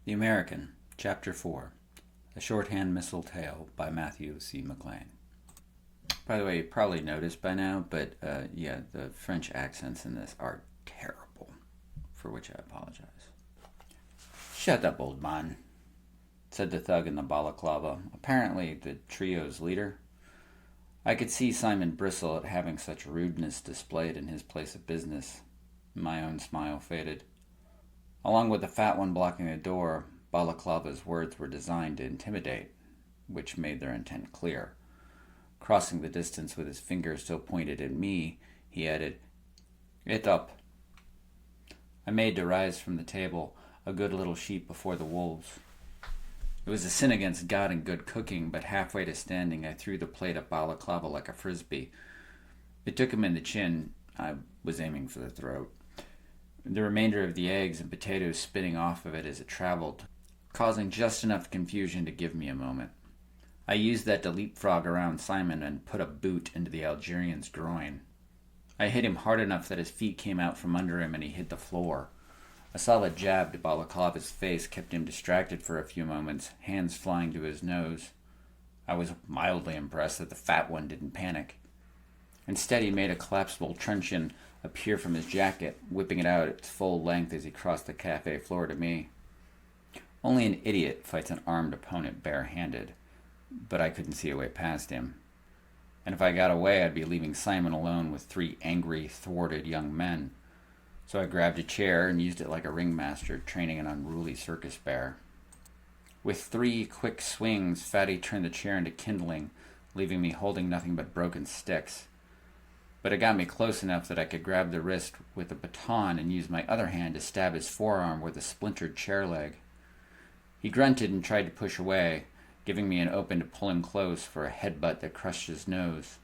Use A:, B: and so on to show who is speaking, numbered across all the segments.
A: The American, Chapter 4, A Shorthand Missile Tale by Matthew C. McLean. By the way, you probably noticed by now, but the French accents in this are terrible, for which I apologize. Shut up, old man, said the thug in the balaclava, apparently the trio's leader. I could see Simon bristle at having such rudeness displayed in his place of business. My own smile faded. Along with the fat one blocking the door, Balaclava's words were designed to intimidate, which made their intent clear. Crossing the distance with his finger still pointed at me, he added, "Get up." I made to rise from the table, a good little sheep before the wolves. It was a sin against God and good cooking, but halfway to standing, I threw the plate at Balaclava like a frisbee. It took him in the chin. I was aiming for the throat. The remainder of the eggs and potatoes spinning off of it as it traveled, causing just enough confusion to give me a moment. I used that to leapfrog around Simon and put a boot into the Algerian's groin. I hit him hard enough that his feet came out from under him and he hit the floor. A solid jab to Balaclava's face kept him distracted for a few moments, hands flying to his nose. I was mildly impressed that the fat one didn't panic. Instead, he made a collapsible truncheon appear from his jacket, whipping it out at its full length as he crossed the cafe floor to me. Only an idiot fights an armed opponent barehanded, but I couldn't see a way past him. And if I got away, I'd be leaving Simon alone with three angry, thwarted young men. So I grabbed a chair and used it like a ringmaster training an unruly circus bear. With three quick swings, Fatty turned the chair into kindling, leaving me holding nothing but broken sticks. But it got me close enough that I could grab the wrist with a baton and use my other hand to stab his forearm with a splintered chair leg. He grunted and tried to push away, giving me an open to pull him close for a headbutt that crushed his nose.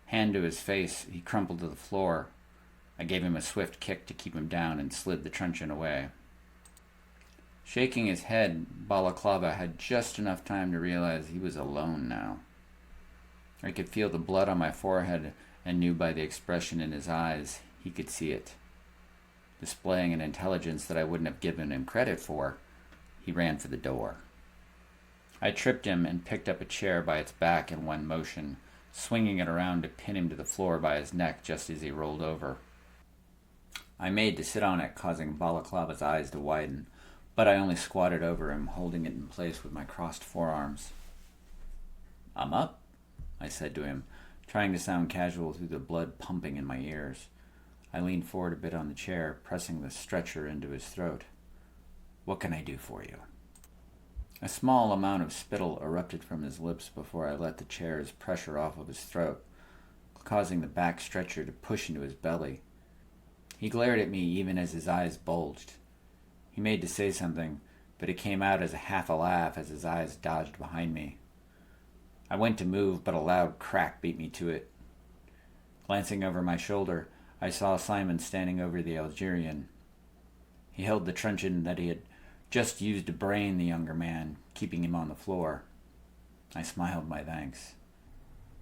A: Hand to his face, he crumpled to the floor. I gave him a swift kick to keep him down and slid the truncheon away. Shaking his head, Balaclava had just enough time to realize he was alone now. I could feel the blood on my forehead and knew by the expression in his eyes he could see it. Displaying an intelligence that I wouldn't have given him credit for, he ran for the door. I tripped him and picked up a chair by its back in one motion, swinging it around to pin him to the floor by his neck just as he rolled over. I made to sit on it, causing Balaclava's eyes to widen, but I only squatted over him, holding it in place with my crossed forearms. "I'm up," I said to him, trying to sound casual through the blood pumping in my ears. I leaned forward a bit on the chair, pressing the stretcher into his throat. "What can I do for you?" A small amount of spittle erupted from his lips before I let the chair's pressure off of his throat, causing the back stretcher to push into his belly. He glared at me even as his eyes bulged. He made to say something, but it came out as half a laugh as his eyes dodged behind me. I went to move, but a loud crack beat me to it. Glancing over my shoulder, I saw Simon standing over the Algerian. He held the truncheon that he had just used to brain the younger man, keeping him on the floor. I smiled my thanks.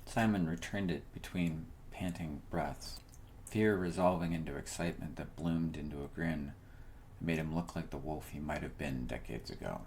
A: Simon returned it between panting breaths, fear resolving into excitement that bloomed into a grin and made him look like the wolf he might have been decades ago.